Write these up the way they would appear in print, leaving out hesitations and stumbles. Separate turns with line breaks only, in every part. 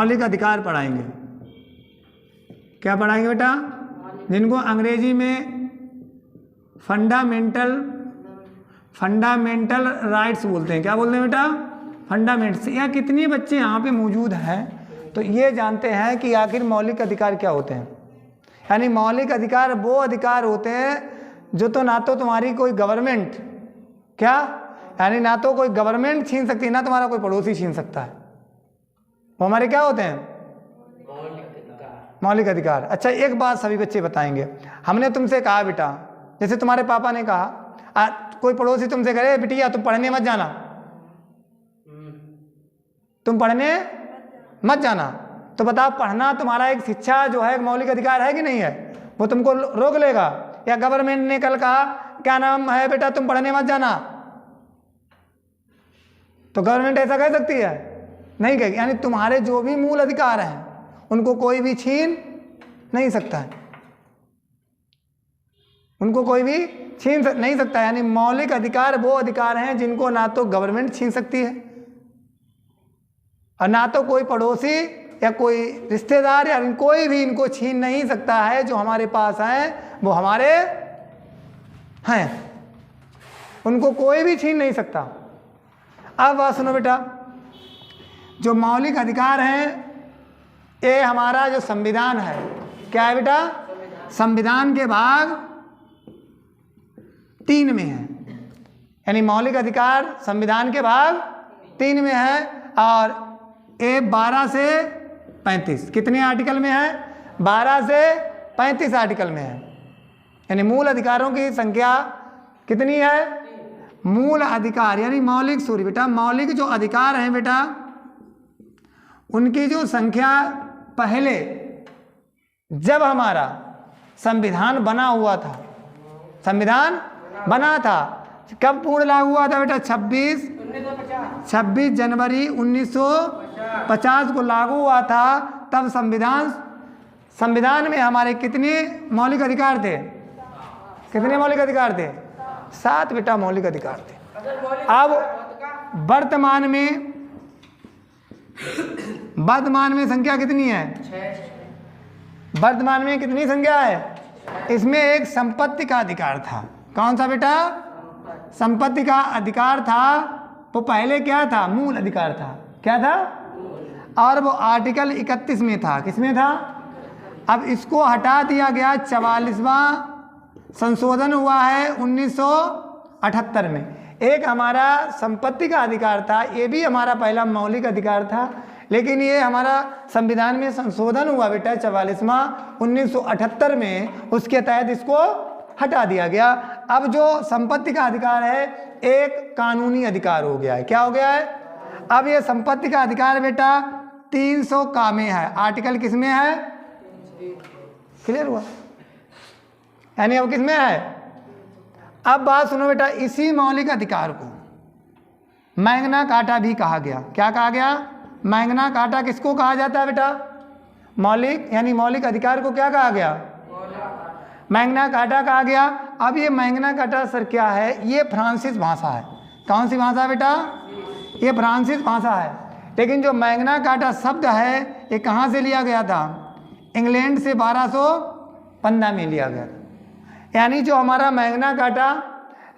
मौलिक अधिकार पढ़ाएंगे। क्या पढ़ाएंगे बेटा? जिनको अंग्रेजी में फंडामेंटल राइट्स बोलते हैं। क्या बोलते हैं बेटा? फंडामेंट्स। यहाँ कितने बच्चे यहाँ पे मौजूद हैं तो ये जानते हैं कि आखिर मौलिक अधिकार क्या होते हैं। यानी मौलिक अधिकार वो अधिकार होते हैं जो तो ना तो तुम्हारी कोई गवर्नमेंट, क्या यानी ना तो कोई गवर्नमेंट छीन सकती है, ना तुम्हारा कोई पड़ोसी छीन सकता है। वो हमारे क्या होते हैं? मौलिक अधिकार। अच्छा, एक बात सभी बच्चे बताएंगे। हमने तुमसे कहा बेटा, जैसे तुम्हारे पापा ने कहा, कोई पड़ोसी तुमसे कहे बिटिया तुम पढ़ने मत जाना, तुम पढ़ने मत जाना, तो बताओ पढ़ना तुम्हारा एक शिक्षा जो है एक मौलिक अधिकार है कि नहीं है? वो तुमको रोक लेगा? या गवर्नमेंट ने कल कहा क्या नाम है बेटा तुम पढ़ने मत जाना, तो गवर्नमेंट ऐसा कह सकती है? नहीं कहेगी। यानी तुम्हारे जो भी मूल अधिकार हैं उनको कोई भी छीन नहीं सकता है, उनको कोई भी छीन नहीं सकता। यानी मौलिक अधिकार वो अधिकार हैं जिनको ना तो गवर्नमेंट छीन सकती है और ना तो कोई पड़ोसी या कोई रिश्तेदार या कोई भी इनको छीन नहीं सकता है। जो हमारे पास हैं वो हमारे हैं, उनको कोई भी छीन नहीं सकता। अब बात सुनो बेटा, जो मौलिक अधिकार हैं ये हमारा जो संविधान है, क्या है बेटा? संविधान के भाग 3 में है। यानी मौलिक अधिकार संविधान के भाग 3 में है और ये 12 से 35 कितने आर्टिकल में है? 12 से 35 आर्टिकल में है। यानी मूल अधिकारों की संख्या कितनी है? मूल अधिकार यानी मौलिक, सॉरी बेटा, मौलिक जो अधिकार हैं बेटा उनकी जो संख्या पहले जब हमारा संविधान बना हुआ था, संविधान बना था, कब पूर्ण लागू हुआ था बेटा? 26 जनवरी 1950 को लागू हुआ था। तब संविधान में हमारे कितने मौलिक अधिकार थे? कितने मौलिक अधिकार थे? 7 बेटा मौलिक अधिकार थे। अब वर्तमान में संख्या कितनी है? वर्तमान में कितनी संख्या है? इसमें एक संपत्ति का अधिकार था। कौन सा बेटा? संपत्ति का अधिकार था। वो पहले क्या था? मूल अधिकार था। क्या था? और वो आर्टिकल 31 में था। किसमें था? अब इसको हटा दिया गया। 44वां संशोधन हुआ है 1978 में। एक हमारा संपत्ति का अधिकार था, ये भी हमारा पहला मौलिक अधिकार था, लेकिन ये हमारा संविधान में संशोधन हुआ बेटा 44वां 1978 में, उसके तहत इसको हटा दिया गया। अब जो संपत्ति का अधिकार है एक कानूनी अधिकार हो गया है। क्या हो गया है? अब ये संपत्ति का अधिकार बेटा 300 का में है। आर्टिकल किस में है? क्लियर हुआ? यानी अब किस में है? अब बात सुनो बेटा, इसी मौलिक अधिकार को मैग्ना कार्टा भी कहा गया। क्या कहा गया? मैग्ना कार्टा किसको कहा जाता है बेटा? मौलिक, यानी मौलिक अधिकार को क्या कहा गया? मैग्ना कार्टा कहा गया। अब ये मैग्ना कार्टा सर क्या है? ये फ्रांसीसी भाषा है। कौन सी भाषा बेटा? ये फ्रांसीसी भाषा है। लेकिन जो मैग्ना कार्टा शब्द है ये कहाँ से लिया गया था? इंग्लैंड से 1215 में लिया गया था। यानी जो हमारा मैग्ना कार्टा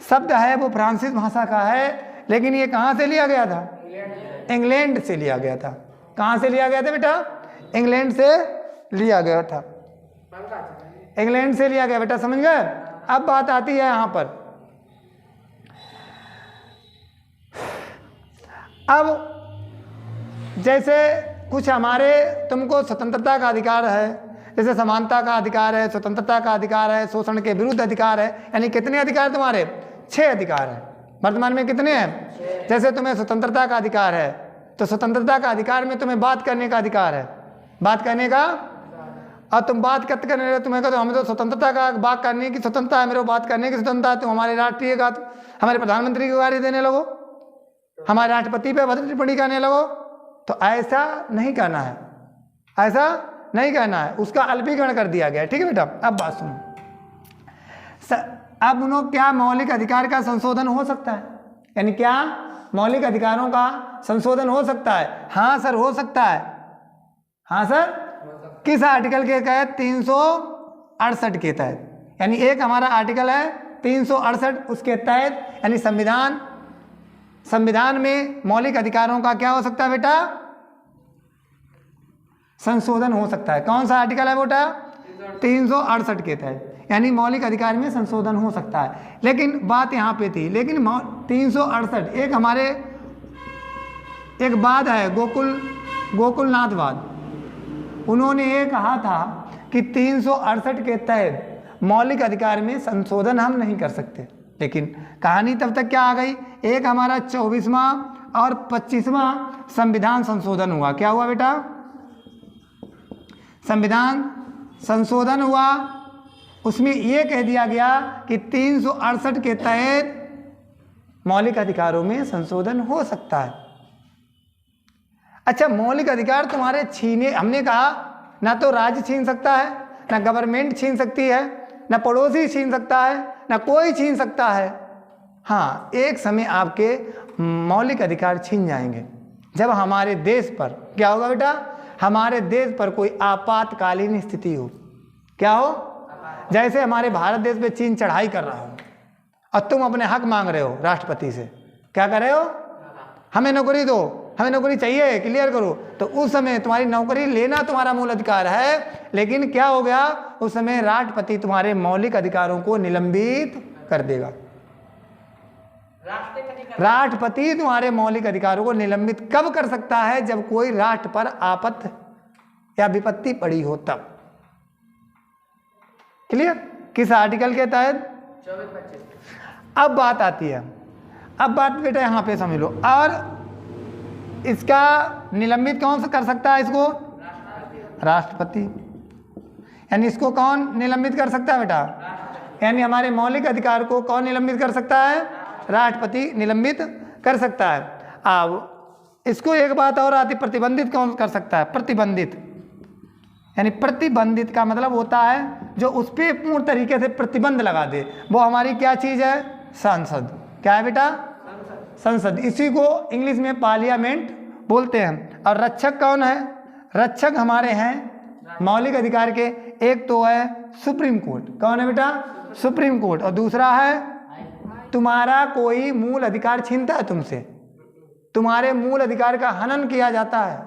शब्द है वो फ्रांसीसी भाषा का है, लेकिन ये कहाँ से लिया गया था? इंग्लैंड से लिया गया था। कहाँ से लिया गया था बेटा? इंग्लैंड से लिया गया था। इंग्लैंड से लिया गया बेटा, समझ गए? अब बात आती है यहाँ पर। अब जैसे कुछ हमारे तुमको स्वतंत्रता का अधिकार है, जैसे समानता का अधिकार है, स्वतंत्रता का अधिकार है, शोषण के विरुद्ध अधिकार है। यानी कितने अधिकार तुम्हारे? 6 अधिकार है। वर्तमान में कितने हैं? जैसे तुम्हें स्वतंत्रता का अधिकार है तो स्वतंत्रता का अधिकार में तुम्हें बात करने का अधिकार है, बात करने का। और तुम बात करते करने तुम्हें कहते हमें तो स्वतंत्रता का बात करने की स्वतंत्रता है, मेरे को बात करने की स्वतंत्रता है। तुम हमारे राष्ट्रीय का, हमारे प्रधानमंत्री को गाली देने लगो, हमारे राष्ट्रपति पे अभद्र टिप्पणी करने लगो, तो ऐसा नहीं करना है, ऐसा नहीं करना है। उसका अल्पीकरण कर दिया गया है। ठीक है बेटा? अब बात सुनो, अब उन्होंने क्या मौलिक अधिकार का संशोधन हो सकता है? यानी क्या मौलिक अधिकारों का संशोधन हो सकता है? हाँ सर हो सकता है। हाँ सर, किस आर्टिकल के तहत? 368 के तहत। यानी एक हमारा आर्टिकल है 368, उसके तहत यानी संविधान में मौलिक अधिकारों का क्या हो सकता है बेटा? संशोधन हो सकता है। कौन सा आर्टिकल है बेटा? 368 के तहत, यानी मौलिक अधिकार में संशोधन हो सकता है। लेकिन बात यहाँ पे थी, लेकिन 368 एक हमारे एक वाद है गोकुलनाथवाद, उन्होंने ये कहा था कि 368 के तहत मौलिक अधिकार में संशोधन हम नहीं कर सकते। लेकिन कहानी तब तक क्या आ गई, एक हमारा 24वां और 25वां संविधान संशोधन हुआ। क्या हुआ बेटा? संविधान संशोधन हुआ, उसमें यह कह दिया गया कि 368 के तहत मौलिक अधिकारों में संशोधन हो सकता है। अच्छा, मौलिक अधिकार तुम्हारे छीने, हमने कहा ना तो राज्य छीन सकता है, ना गवर्नमेंट छीन सकती है, ना पड़ोसी छीन सकता है, ना कोई छीन सकता है। हाँ, एक समय आपके मौलिक अधिकार छीन जाएंगे जब हमारे देश पर क्या होगा बेटा? हमारे देश पर कोई आपातकालीन स्थिति हो। क्या हो? जैसे हमारे भारत देश पे चीन चढ़ाई कर रहा हो और तुम अपने हक मांग रहे हो राष्ट्रपति से, क्या कर रहे हो? हमें नौकरी दो, हमें नौकरी चाहिए, क्लियर करो। तो उस समय तुम्हारी नौकरी लेना तुम्हारा मूल अधिकार है, लेकिन क्या हो गया? उस समय राष्ट्रपति तुम्हारे मौलिक अधिकारों को निलंबित कर देगा। राष्ट्रपति तुम्हारे मौलिक अधिकारों को निलंबित कब कर सकता है? जब कोई राष्ट्र पर आपत्ति या विपत्ति पड़ी हो तब। क्लियर? किस आर्टिकल के तहत? 24-25। अब बात आती है, अब बात बेटा यहाँ पे समझ लो। और इसका निलंबित कौन सा कर सकता है? इसको राष्ट्रपति। यानी इसको कौन निलंबित कर सकता है बेटा? यानी हमारे मौलिक अधिकार को कौन निलंबित कर सकता है? राष्ट्रपति निलंबित कर सकता है। अब इसको एक बात और आती, प्रतिबंधित कौन कर सकता है? प्रतिबंधित। यानी प्रतिबंधित का मतलब होता है जो उस पर पूर्ण तरीके से प्रतिबंध लगा दे, वो हमारी क्या चीज़ है? संसद। क्या है बेटा? संसद। इसी को इंग्लिश में पार्लियामेंट बोलते हैं। और रक्षक कौन है? रक्षक हमारे हैं मौलिक अधिकार के, एक तो है सुप्रीम कोर्ट। कौन है बेटा? Supreme court. और दूसरा है, तुम्हारा कोई मूल अधिकार छीनता है तुमसे, तुम्हारे मूल अधिकार का हनन किया जाता है,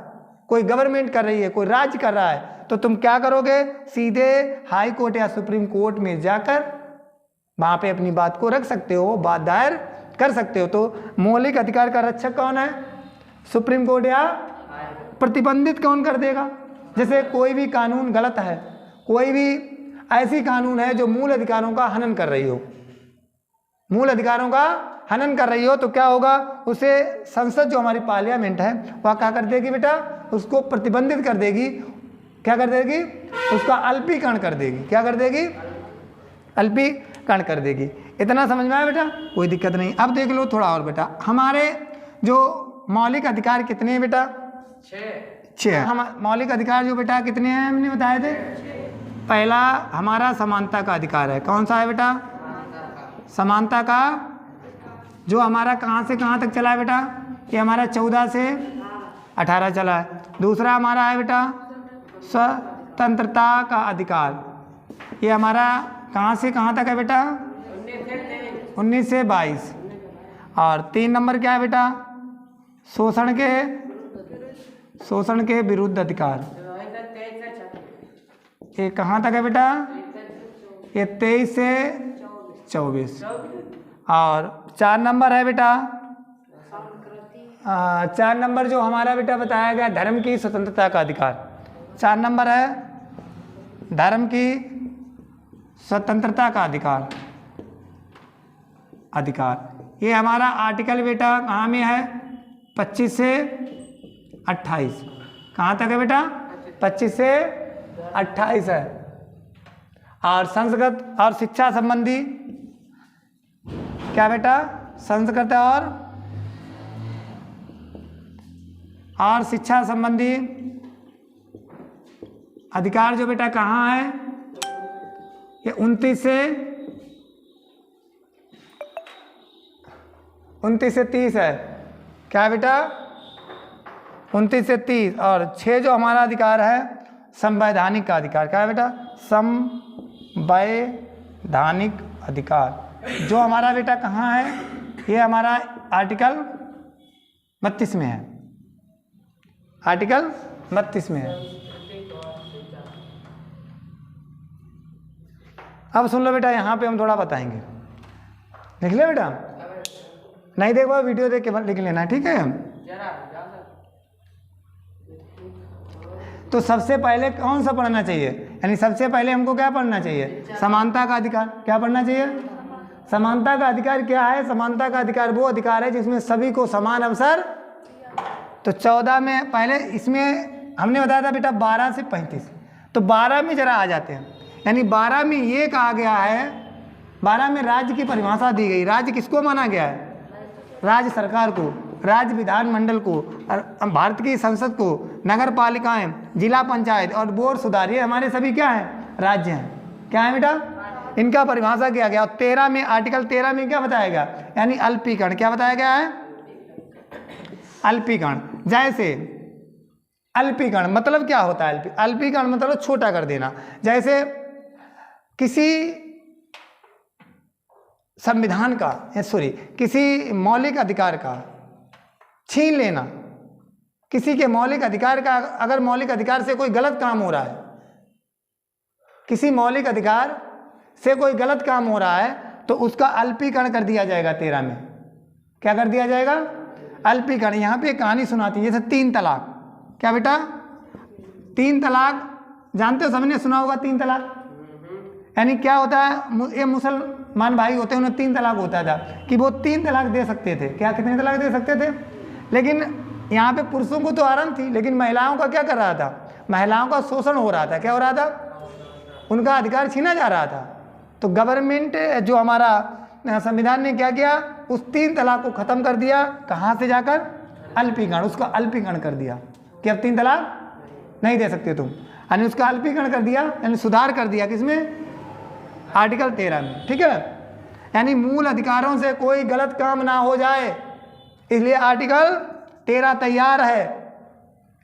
कोई गवर्नमेंट कर रही है, कोई राज्य कर रहा है, तो तुम क्या करोगे? सीधे हाई कोर्ट या सुप्रीम कोर्ट में जाकर वहां पे अपनी बात को रख सकते हो, बात दायर कर सकते हो। तो मौलिक अधिकार का रक्षक कौन है? सुप्रीम कोर्ट या प्रतिबंधित कौन कर देगा? जैसे कोई भी कानून गलत है, कोई भी ऐसी कानून है जो मूल अधिकारों का हनन कर रही हो, मूल अधिकारों का हनन कर रही हो, तो क्या होगा? उसे संसद जो हमारी पार्लियामेंट है वह क्या कर देगी बेटा? उसको प्रतिबंधित कर देगी। क्या कर देगी? उसका अल्पीकरण कर देगी। क्या कर देगी? अल्पीकरण कर देगी। इतना समझ में आया बेटा? कोई दिक्कत नहीं। अब देख लो थोड़ा और बेटा, हमारे जो मौलिक अधिकार कितने हैं बेटा? 6। हम मौलिक अधिकार जो बेटा कितने हैं हमने बताए थे? पहला हमारा समानता का अधिकार है। कौन सा है बेटा? समानता का, जो हमारा कहाँ से कहाँ तक चला है बेटा? ये हमारा 14 से 18 चला है। दूसरा हमारा है बेटा स्वतंत्रता का अधिकार, ये हमारा कहाँ से कहाँ तक है बेटा? 19 से 22। और 3 नंबर क्या है बेटा? शोषण के विरुद्ध अधिकार, ये कहाँ तक है बेटा? ये 23 से 24। और 4 नंबर है बेटा, 4 नंबर जो हमारा बेटा बताया गया धर्म की स्वतंत्रता का अधिकार। 4 नंबर है धर्म की स्वतंत्रता का अधिकार। ये हमारा आर्टिकल बेटा कहाँ में है? 25 से 28। कहाँ तक है बेटा? 25 से 28 है। और संस्कृत और शिक्षा संबंधी क्या बेटा? संस्कृत और शिक्षा संबंधी अधिकार जो बेटा कहाँ है? ये 29 से 30 है। क्या बेटा? 29 से 30 और 6 जो हमारा अधिकार है संवैधानिक का अधिकार। क्या है बेटा? संवैधानिक अधिकार जो हमारा बेटा कहाँ है? ये हमारा आर्टिकल 32 में है, आर्टिकल 32 में है। अब सुन लो बेटा, यहाँ पे हम थोड़ा बताएंगे। लिख ले बेटा, नहीं देख पाओ वीडियो देख के लिख लेना है, ठीक है? तो सबसे पहले कौन सा पढ़ना चाहिए? यानी सबसे पहले हमको क्या पढ़ना चाहिए? समानता का अधिकार। क्या पढ़ना चाहिए? समानता का अधिकार क्या है? समानता का अधिकार वो अधिकार है जिसमें सभी को समान अवसर। तो 14 में पहले इसमें हमने बताया था बेटा 12 से 35, तो 12 में जरा आ जाते हैं। यानी 12 में ये कहा गया है, 12 में राज्य की परिभाषा दी गई। राज्य किसको माना गया है? राज्य सरकार को, राज्य विधानमंडल को, भारत की संसद को, नगर पालिकाएं, जिला पंचायत और बोर्ड सुधार, ये हमारे सभी क्या हैं? राज्य हैं। क्या है बेटा? इनका परिभाषा किया गया। और 13 में, आर्टिकल 13 में क्या बताया गया? यानी अल्पीकरण। क्या बताया गया है? अल्पीकरण। जैसे अल्पीकरण मतलब क्या होता है? अल्पीकरण मतलब छोटा कर देना। जैसे किसी संविधान का, किसी मौलिक अधिकार का छीन लेना, किसी के मौलिक अधिकार का, अगर मौलिक अधिकार से कोई गलत काम हो रहा है, किसी मौलिक अधिकार से कोई गलत काम हो रहा है तो उसका अल्पीकरण कर दिया जाएगा 13 में। क्या कर दिया जाएगा? अल्पीकरण। यहाँ पे एक कहानी सुनाती है, जैसे 3 तलाक। क्या बेटा? 3 तलाक जानते हो, सबने सुना होगा 3 तलाक। यानी क्या होता है? ये मुसलमान भाई होते हैं, उन्हें 3 तलाक होता था कि वो 3 तलाक दे सकते थे। क्या, कितने तलाक दे सकते थे? लेकिन यहाँ पे पुरुषों को तो आराम थी, लेकिन महिलाओं का क्या कर रहा था? महिलाओं का शोषण हो रहा था। क्या हो रहा था? उनका अधिकार छीना जा रहा था। तो गवर्नमेंट जो हमारा संविधान ने क्या किया? उस 3 तलाक को खत्म कर दिया। कहाँ से जाकर? अल्पीकरण। उसका अल्पीकरण कर दिया कि अब 3 तलाक नहीं दे सकते तुम, यानी उसका अल्पीकरण कर दिया, यानी सुधार कर दिया। किसमें? आर्टिकल 13 में। ठीक है? यानी मूल अधिकारों से कोई गलत काम ना हो जाए, इसलिए आर्टिकल 13 तैयार है।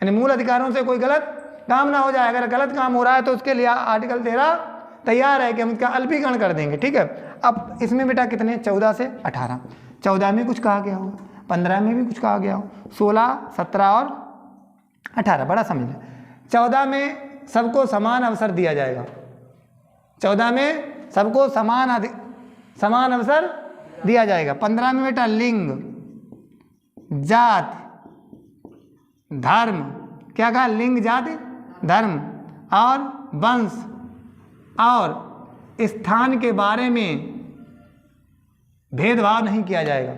यानी मूल अधिकारों से कोई गलत काम ना हो जाए। अगर गलत काम हो रहा है तो उसके लिए आर्टिकल 13 तैयार है कि हम इसका अल्पीकरण कर देंगे। ठीक है? अब इसमें बेटा कितने? 14 से 18। 14 में कुछ कहा गया हो, 15 में भी कुछ कहा गया हो, 16, 17 और 18। बड़ा समझ लें। 14 में सबको समान अवसर दिया जाएगा। 14 में सबको समान अवसर दिया जाएगा। 15 में बेटा लिंग, जाति, धर्म, क्या कहा? लिंग, जाति, धर्म और वंश और स्थान के बारे में भेदभाव नहीं किया जाएगा।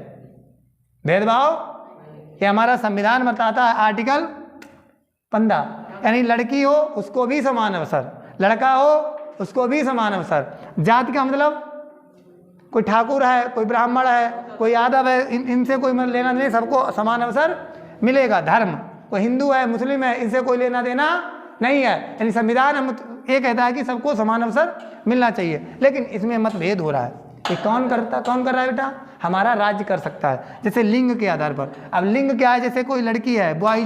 भेदभाव ये हमारा संविधान बताता है, आर्टिकल 15। यानी लड़की हो उसको भी समान अवसर, लड़का हो उसको भी समान अवसर। जाति का मतलब कोई ठाकुर है, कोई ब्राह्मण है, कोई यादव है, इनसे कोई मतलब लेना नहीं, सबको समान अवसर मिलेगा। धर्म, कोई हिंदू है, मुस्लिम है, इनसे कोई लेना देना नहीं है। यानी संविधान हम ये कहता है कि सबको समान अवसर मिलना चाहिए। लेकिन इसमें मतभेद हो रहा है कि कौन कर रहा है बेटा? हमारा राज्य कर सकता है, जैसे लिंग के आधार पर। अब लिंग क्या है? जैसे कोई लड़की है, बॉय,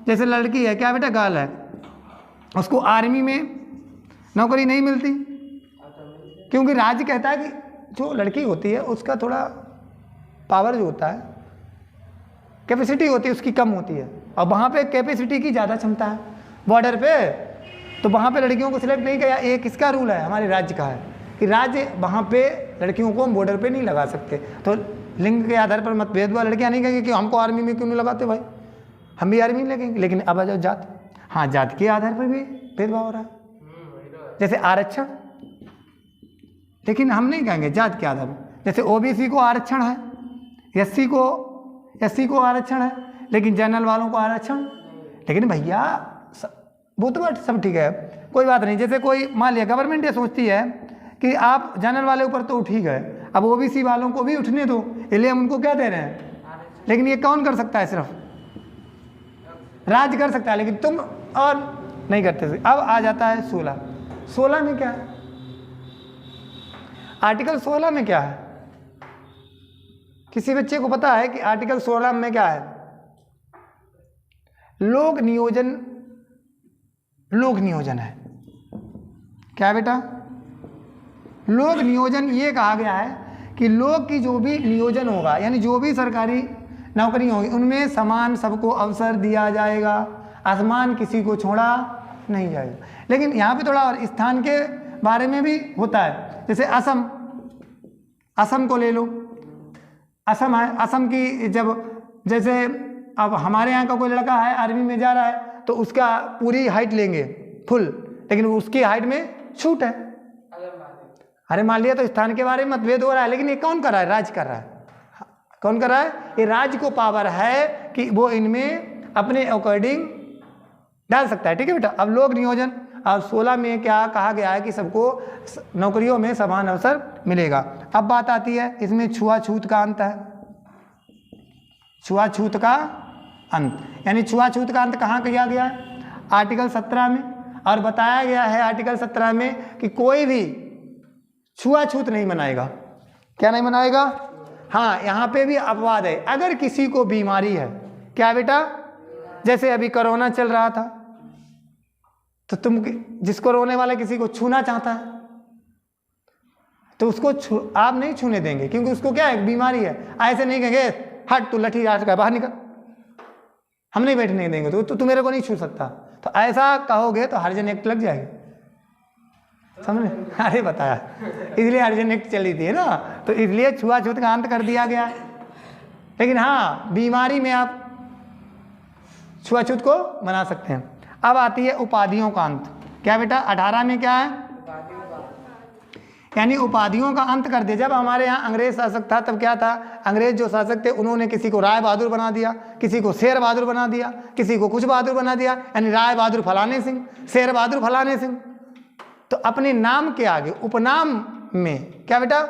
जैसे लड़की है, क्या बेटा? गर्ल है, उसको आर्मी में नौकरी नहीं मिलती, क्योंकि राज्य कहता है कि जो लड़की होती है उसका थोड़ा पावर जो होता है, कैपेसिटी होती है उसकी कम होती है, और वहाँ पे कैपेसिटी की ज़्यादा क्षमता है बॉर्डर पे, तो वहाँ पे लड़कियों को सिलेक्ट नहीं किया। एक इसका रूल है, हमारे राज्य का है कि राज्य वहाँ पे लड़कियों को बॉर्डर पे नहीं लगा सकते। तो लिंग के आधार पर मतभेद हुआ। लड़कियाँ नहीं कहेंगे कि हमको आर्मी में क्यों नहीं लगाते भाई, हम भी आर्मी में लगेंगे। लेकिन अब आ जाओ जात, हाँ, जात के आधार पर भी भेदभाव हो रहा है, जैसे आरक्षण। लेकिन हम नहीं कहेंगे जात के आधार पर। जैसे ओबीसी को आरक्षण है, एससी को आरक्षण है, लेकिन जनरल वालों को आरक्षण। लेकिन भैया वो तो बात सब ठीक है, कोई बात नहीं। जैसे कोई मान लिया गवर्नमेंट ये सोचती है कि आप जनरल वाले ऊपर तो उठ ही गए, अब ओबीसी वालों को भी उठने दो, इसलिए हम उनको क्या दे रहे हैं। लेकिन ये कौन कर सकता है? सिर्फ राज्य कर सकता है, लेकिन तुम और नहीं करते। अब आ जाता है 16 में क्या है? आर्टिकल 16 में क्या है? किसी बच्चे को पता है कि आर्टिकल 16 में क्या है? लोक नियोजन है। क्या बेटा? लोक नियोजन ये कहा गया है कि लोक की जो भी नियोजन होगा, यानी जो भी सरकारी नौकरी होगी उनमें समान सबको अवसर दिया जाएगा, असमान किसी को छोड़ा नहीं जाएगा। लेकिन यहाँ पे थोड़ा और स्थान के बारे में भी होता है। जैसे असम को ले लो, असम है, असम की जब जैसे अब हमारे यहाँ का कोई लड़का है आर्मी में जा रहा है तो उसका पूरी हाइट लेंगे फुल, लेकिन उसकी हाइट में छूट है। अरे मान लिया तो स्थान के बारे में मतभेद हो रहा है, लेकिन ये कौन कर रहा है? राज्य कर रहा है। कौन कर रहा है? ये राज्य को पावर है कि वो इनमें अपने अकॉर्डिंग डाल सकता है। ठीक है बेटा। अब लोक नियोजन अब 16 में क्या कहा गया है कि सबको नौकरियों में समान अवसर मिलेगा। अब बात आती है इसमें छुआछूत का अंत है। छुआछूत का अंत, यानी छुआछूत का अंत कहाँ किया गया है? आर्टिकल 17 में। और बताया गया है आर्टिकल 17 में कि कोई भी छुआछूत नहीं मनाएगा। क्या नहीं मनाएगा? हाँ, यहाँ पे भी अपवाद है। अगर किसी को बीमारी है, क्या बेटा, जैसे अभी कोरोना चल रहा था तो तुम जिसको रोने वाला किसी को छूना चाहता है तो उसको आप नहीं छूने देंगे, क्योंकि उसको क्या है? बीमारी है। ऐसे नहीं कहेंगे हट तू लठी राज का बाहर निकल, हम नहीं बैठने देंगे, तो तू मेरे को नहीं छू सकता। तो ऐसा कहोगे तो हरिजन एक्ट लग जाएगी। समझ? अरे बताया, इसलिए हरिजन एक्ट चली थी ना, तो इसलिए छुआछूत का अंत कर दिया गया है। लेकिन हाँ, बीमारी में आप छुआछूत को मना सकते हैं। अब आती है उपाधियों का अंत। क्या बेटा? 18 में क्या है? यानी उपाधियों का अंत कर दिया। जब हमारे यहाँ अंग्रेज शासक था तब क्या था? अंग्रेज जो शासक थे उन्होंने किसी को राय बहादुर बना दिया, किसी को शेर बहादुर बना दिया, किसी को कुछ बहादुर बना दिया, यानी राय बहादुर फलाने सिंह, शेर बहादुर फलाने सिंह। तो अपने नाम के आगे उपनाम में, क्या बेटा,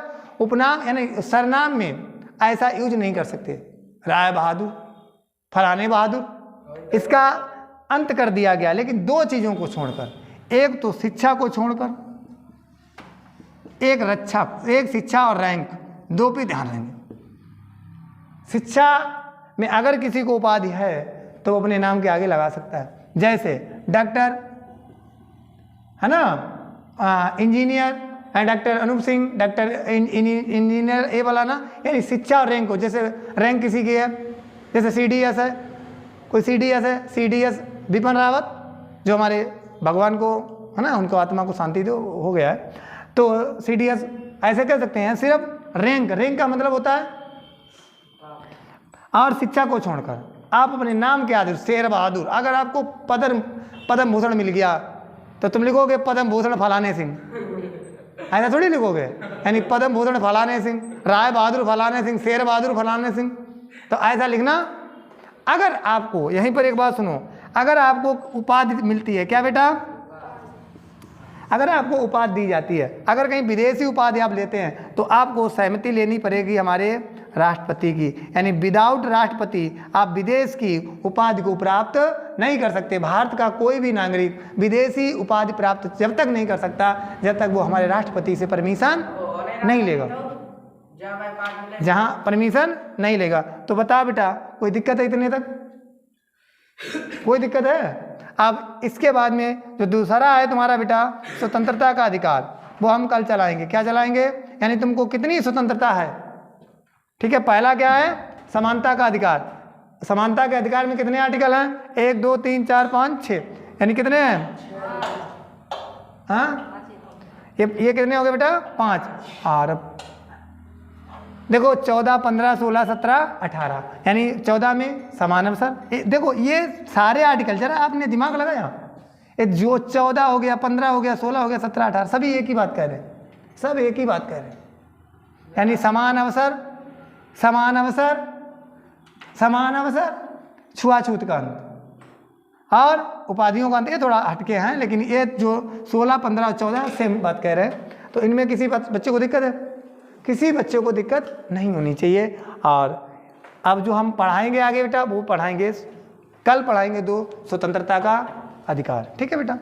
उपनाम यानी सरनाम में ऐसा यूज नहीं कर सकते, राय बहादुर, फलाने बहादुर। इसका अंत कर दिया गया। लेकिन दो चीज़ों को छोड़कर, एक तो शिक्षा को छोड़कर, एक रक्षा, एक शिक्षा और रैंक, दो पे ध्यान देंगे। शिक्षा में अगर किसी को उपाधि है तो वो अपने नाम के आगे लगा सकता है। जैसे डॉक्टर है ना, इंजीनियर है doctor Anoop Singh, doctor engineer ए वाला ना, यानी शिक्षा और रैंक को। जैसे रैंक किसी की है, जैसे CDS है, कोई CDS है, CDS विपिन रावत, जो हमारे भगवान को है ना, उनको आत्मा को शांति दो, हो गया है, तो CDS ऐसे कह सकते हैं। सिर्फ रैंक का मतलब होता है। और शिक्षा को छोड़कर आप अपने नाम के आधार, शेर बहादुर, अगर आपको पद्म भूषण मिल गया तो तुम लिखोगे पद्म भूषण फलाने सिंह, ऐसा थोड़ी लिखोगे। यानी पद्म भूषण फलाने सिंह, राय बहादुर फलाने सिंह, शेर बहादुर फलाने सिंह, तो ऐसा लिखना। अगर आपको, यहीं पर एक बात सुनो, अगर आपको उपाधि मिलती है, क्या बेटा, अगर आपको उपाधि दी जाती है, अगर कहीं विदेशी उपाधि आप लेते हैं तो आपको सहमति लेनी पड़ेगी हमारे राष्ट्रपति की। यानी विदाउट राष्ट्रपति आप विदेश की उपाधि को प्राप्त नहीं कर सकते। भारत का कोई भी नागरिक विदेशी उपाधि प्राप्त जब तक नहीं कर सकता जब तक वो हमारे राष्ट्रपति से परमिशन नहीं लेगा, जहाँ परमिशन नहीं लेगा। तो बता बेटा, कोई दिक्कत है इतने तक? कोई दिक्कत है? अब इसके बाद में जो दूसरा है तुम्हारा बेटा स्वतंत्रता का अधिकार, वो हम कल चलाएंगे। क्या चलाएंगे? यानी तुमको कितनी स्वतंत्रता है। ठीक है, पहला क्या है? समानता का अधिकार। समानता के अधिकार में कितने आर्टिकल हैं? 1 2 3 4 5 6, यानी कितने हैं? हाँ, ये कितने हो गए बेटा? 5। और देखो 14 15 16 17 18, यानी 14 में समान अवसर। देखो ये सारे आर्टिकल, जरा आपने दिमाग लगाया, ये जो 14 हो गया, 15 हो गया, 16 हो गया, 17 18, सभी एक ही बात कह रहे हैं, सब एक ही बात कह रहे हैं। यानी समान अवसर, समान अवसर, समान अवसर, छुआछूत का अंत और उपाधियों का अंत। ये थोड़ा हटके हैं, लेकिन ये जो 16 15 और 14 सेम बात कह रहे हैं। तो इनमें किसी बच्चे को दिक्कत है? किसी बच्चे को दिक्कत नहीं होनी चाहिए। और अब जो हम पढ़ाएंगे आगे बेटा, वो पढ़ाएंगे, कल पढ़ाएंगे 2 स्वतंत्रता का अधिकार। ठीक है बेटा।